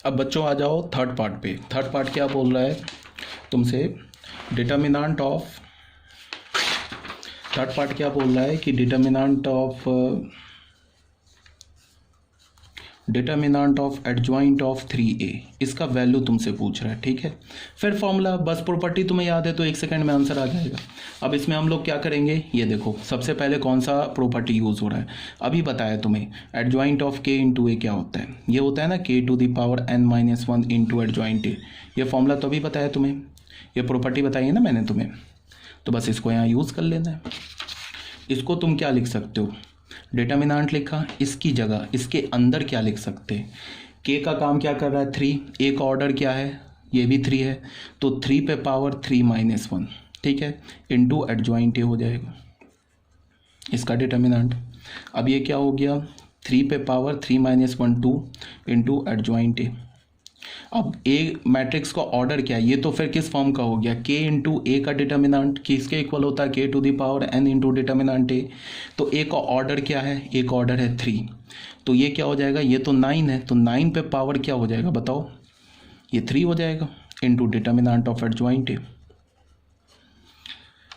अब बच्चों आ जाओ थर्ड पार्ट पे। थर्ड पार्ट क्या बोल रहा है तुमसे, डिटर्मिनेंट ऑफ, थर्ड पार्ट क्या बोल रहा है कि determinant of adjoint of 3a, इसका वैल्यू तुमसे पूछ रहा है। ठीक है, फिर फॉर्मूला, बस प्रॉपर्टी तुम्हें याद है तो 1 सेकंड में आंसर आ जाएगा। अब इसमें हम लोग क्या करेंगे, ये देखो सबसे पहले कौन सा प्रॉपर्टी यूज़ हो रहा है, अभी बताया तुम्हें। Adjoint of k into a क्या होता है, ये होता है ना k to the power n-1 into adjoint a. ये फॉर्मूला तो अभी बताया तुम्हें, ये प्रॉपर्टी बताई है ना मैंने तुम्हें, तो बस इसको यहाँ यूज़ कर लेना है। इसको तुम क्या लिख सकते हो, डिटर्मिनेंट लिखा, इसकी जगह इसके अंदर क्या लिख सकते हैं, के का काम क्या कर रहा है 3, ए का ऑर्डर क्या है, ये भी 3 है, तो 3 पे पावर 3-1, ठीक है, इंटू एडजॉइंट ए हो जाएगा इसका डिटर्मिनेंट। अब ये क्या हो गया, 3 पे पावर 3-1 2 इंटू एडजॉइंट ए। अब ए मैट्रिक्स का ऑर्डर क्या है, ये तो फिर किस फॉर्म का हो गया, के इंटू ए का डिटर्मिनेंट किसके इक्वल होता है, K to the power n into determinant A. तो ए का ऑर्डर क्या है, ए का ऑर्डर है 3, तो ये क्या हो जाएगा, ये तो 9 है, तो 9 पे पावर क्या हो जाएगा बताओ, ये 3 हो जाएगा into determinant of adjoint a.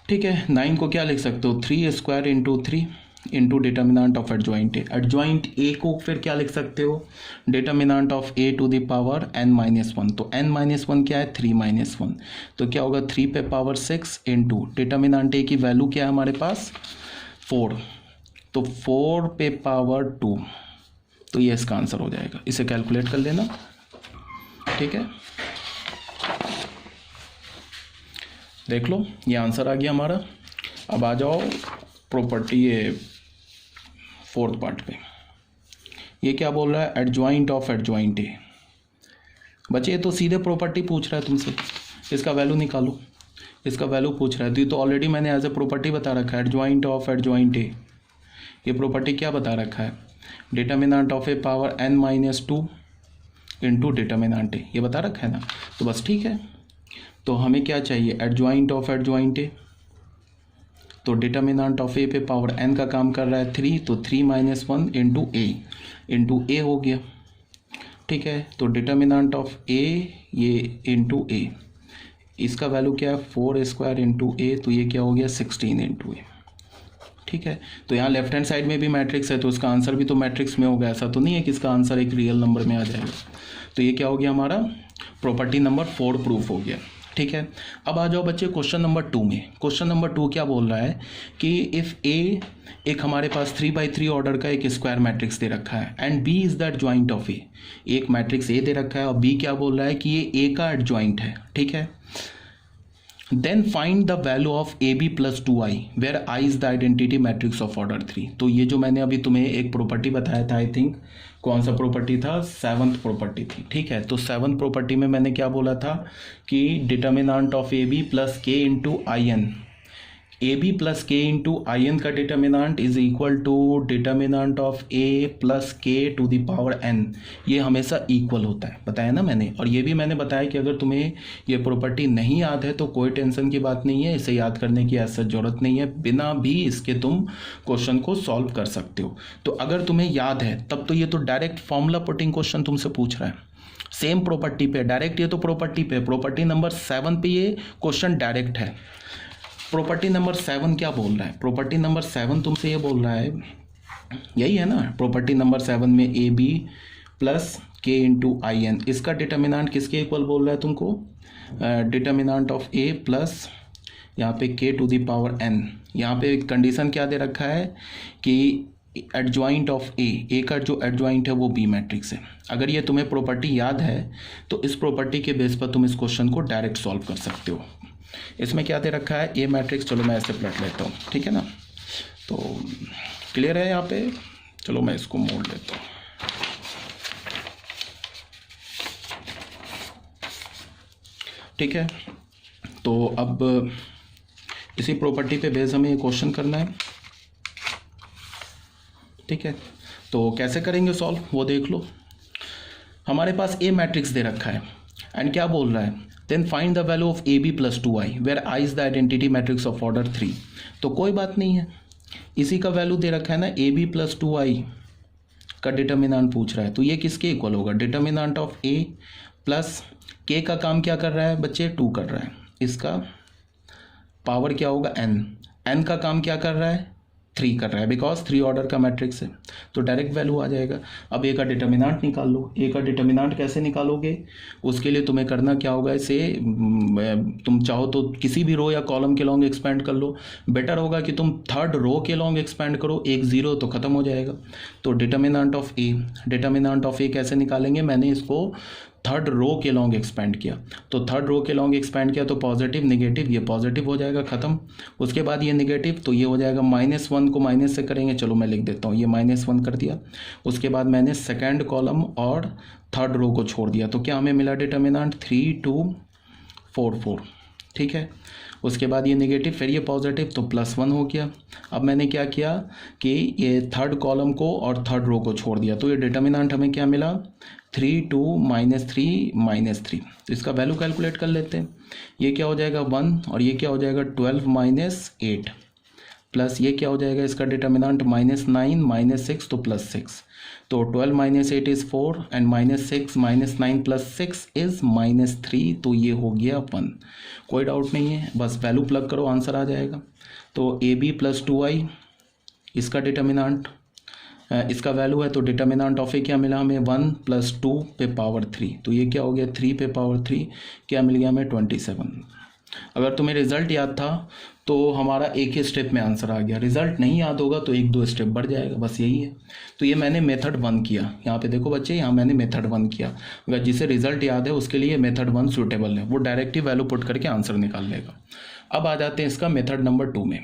ठीक है, 9 को क्या लिख सकते हो, 3 square into 3 into determinant of adjoint a. Adjoint a को फिर क्या लिख सकते हो, determinant of a to the power n-1, तो n-1 क्या है 3-1, तो क्या होगा 3 पे पावर 6 इंटू डिटर्मिनेंट ए की वैल्यू क्या है हमारे पास 4, तो 4 पे पावर 2, तो ये इसका आंसर हो जाएगा। इसे कैलकुलेट कर लेना, ठीक है, देख लो ये आंसर आ गया हमारा। अब आ जाओ प्रॉपर्टी ये फोर्थ पार्ट पे, ये क्या बोल रहा है, एडजॉइंट ऑफ एडजॉइंट ए। बच्चे ये तो सीधे प्रॉपर्टी पूछ रहा है तुमसे, इसका वैल्यू निकालो, इसका वैल्यू पूछ रहा है, तो ये तो ऑलरेडी मैंने एज ए प्रॉपर्टी बता रखा है, एडजॉइंट ऑफ एडजॉइंट ए। ये प्रॉपर्टी क्या बता रखा है, determinant of A power n-2 into determinant A, ये बता रखा है ना, तो बस ठीक है। तो हमें क्या चाहिए, एडजॉइंट ऑफ एडजॉइंट ए, तो डिटर्मिनेंट ऑफ ए पे पावर n का काम कर रहा है 3, तो 3-1 इंटू ए हो गया, ठीक है। तो डिटर्मिनेंट ऑफ ए ये इंटू ए, इसका वैल्यू क्या है 4 स्क्वायर इंटू ए, तो ये क्या हो गया 16 इंटू ए, ठीक है। तो यहाँ लेफ्ट हैंड साइड में भी मैट्रिक्स है, तो इसका आंसर भी तो मैट्रिक्स में होगा, ऐसा तो नहीं है कि इसका आंसर एक रियल नंबर में आ जाएगा। तो ये क्या हो गया हमारा, प्रॉपर्टी नंबर 4 प्रूफ हो गया, ठीक है। अब आ जाओ बच्चे क्वेश्चन नंबर 2 में। क्वेश्चन नंबर 2 क्या बोल रहा है कि इफ़ ए एक हमारे पास 3x3 ऑर्डर का एक स्क्वायर मैट्रिक्स दे रखा है and B is the adjoint of A, एक मैट्रिक्स ए दे रखा है और बी क्या बोल रहा है कि ये ए का एडजॉइंट है, ठीक है। Then find the value of A B plus 2i where I is the identity matrix of order 3। तो ये जो मैंने अभी तुम्हें एक प्रॉपर्टी बताया था, आई थिंक कौन सा प्रॉपर्टी था, 7th प्रॉपर्टी थी, ठीक है। तो 7th प्रॉपर्टी में मैंने क्या बोला था कि determinant of A B plus K into I n, A B plus K into I n का determinant is equal to determinant of A plus K to the power n, ये हमेशा equal होता है, बताया ना मैंने। और ये भी मैंने बताया कि अगर तुम्हें ये प्रॉपर्टी नहीं याद है तो कोई टेंशन की बात नहीं है, इसे याद करने की ऐसा जरूरत नहीं है, बिना भी इसके तुम क्वेश्चन को सॉल्व कर सकते हो। तो अगर तुम्हें याद है तब तो ये तो डायरेक्ट फॉर्मूला पुटिंग क्वेश्चन तुमसे पूछ रहा है, सेम प्रॉपर्टी पे डायरेक्ट, ये तो प्रॉपर्टी पे, प्रॉपर्टी नंबर 7 पे ये क्वेश्चन डायरेक्ट है। प्रॉपर्टी नंबर 7 क्या बोल रहा है, प्रॉपर्टी नंबर 7 तुमसे ये बोल रहा है, यही है ना, प्रॉपर्टी नंबर 7 में A B plus K into I N, इसका डिटर्मिनेंट किसके इक्वल बोल रहा है तुमको, डिटर्मिनेंट ऑफ ए प्लस यहाँ पे के टू द पावर एन। यहाँ पे कंडीशन क्या दे रखा है कि एडजॉइंट ऑफ ए का जो एडजॉइंट है वो बी मैट्रिक्स है। अगर ये तुम्हें प्रॉपर्टी याद है तो इस प्रॉपर्टी के बेस पर तुम इस क्वेश्चन को डायरेक्ट सॉल्व कर सकते हो। इसमें क्या दे रखा है, ए मैट्रिक्स, चलो मैं ऐसे पलट लेता हूँ, ठीक है ना, तो क्लियर है यहाँ पे, चलो मैं इसको मोड़ लेता हूँ, ठीक है। तो अब इसी प्रॉपर्टी पे बेस हमें क्वेश्चन करना है, ठीक है। तो कैसे करेंगे सॉल्व वो देख लो। हमारे पास ए मैट्रिक्स दे रखा है एंड क्या बोल रहा है, then find the value of A B plus 2i where I is the identity matrix of order 3। तो कोई बात नहीं है, इसी का वैल्यू दे रखा है ना, ए बी प्लस 2i का डिटर्मिनेंट पूछ रहा है, तो ये किसके इक्वल होगा, डिटर्मिनेंट ऑफ ए प्लस के का काम क्या कर रहा है बच्चे, 2 कर रहा है, इसका पावर क्या होगा एन, एन का काम क्या कर रहा है 3 कर रहा है, बिकॉज 3 ऑर्डर का मैट्रिक्स है, तो डायरेक्ट वैल्यू आ जाएगा। अब ए का डिटर्मिनेंट निकाल लो, ए का डिटर्मिनेंट कैसे निकालोगे, उसके लिए तुम्हें करना क्या होगा, इसे तुम चाहो तो किसी भी रो या कॉलम के लॉन्ग एक्सपेंड कर लो, बेटर होगा कि तुम थर्ड रो के लॉन्ग एक्सपेंड करो, एक जीरो तो खत्म हो जाएगा। तो determinant of A, determinant of A कैसे निकालेंगे, मैंने इसको थर्ड रो के लॉन्ग एक्सपेंड किया, तो थर्ड रो के लॉन्ग एक्सपेंड किया तो पॉजिटिव नेगेटिव, ये पॉजिटिव हो जाएगा खत्म, उसके बाद ये नेगेटिव तो ये हो जाएगा -1 को माइनस से करेंगे, चलो मैं लिख देता हूँ, ये -1 कर दिया, उसके बाद मैंने सेकेंड कॉलम और थर्ड रो को छोड़ दिया, तो क्या हमें मिला डिटर्मिनेंट 3 2 4 4, ठीक है। उसके बाद ये नेगेटिव, फिर ये पॉजिटिव, तो +1 हो गया। अब मैंने क्या किया कि ये थर्ड कॉलम को और थर्ड रो को छोड़ दिया, तो ये डिटर्मिनेंट हमें क्या मिला 3 2 -3 -3, तो इसका वैल्यू कैलकुलेट कर लेते हैं, ये क्या हो जाएगा 1 और ये क्या हो जाएगा 12 - 8 प्लस ये क्या हो जाएगा इसका डिटर्मिनेंट -9 -6 तो +6, तो 12 - 8 इज़ 4 एंड -6 -9 + 6 इज़ -3, तो ये हो गया 1। कोई डाउट नहीं है, बस वैल्यू प्लग करो आंसर आ जाएगा। तो AB + 2I इसका डिटर्मिनेंट, इसका वैल्यू है, तो डिटर्मिनेंट ऑफ ए क्या मिला हमें 1 + 2 पे पावर 3, तो ये क्या हो गया 3 पे पावर 3, क्या मिल गया हमें 27। अगर तुम्हें रिजल्ट याद था तो हमारा एक ही स्टेप में आंसर आ गया, रिजल्ट नहीं याद होगा तो 1-2 स्टेप बढ़ जाएगा, बस यही है। तो ये मैंने मेथड 1 किया, यहाँ पे देखो बच्चे, यहाँ मैंने मेथड 1 किया, अगर जिसे रिजल्ट याद है उसके लिए मेथड 1 सूटेबल है, वो डायरेक्ट ही वैल्यू पुट करके आंसर निकाल लेगा। अब आ जाते हैं इसका मेथड नंबर 2 में।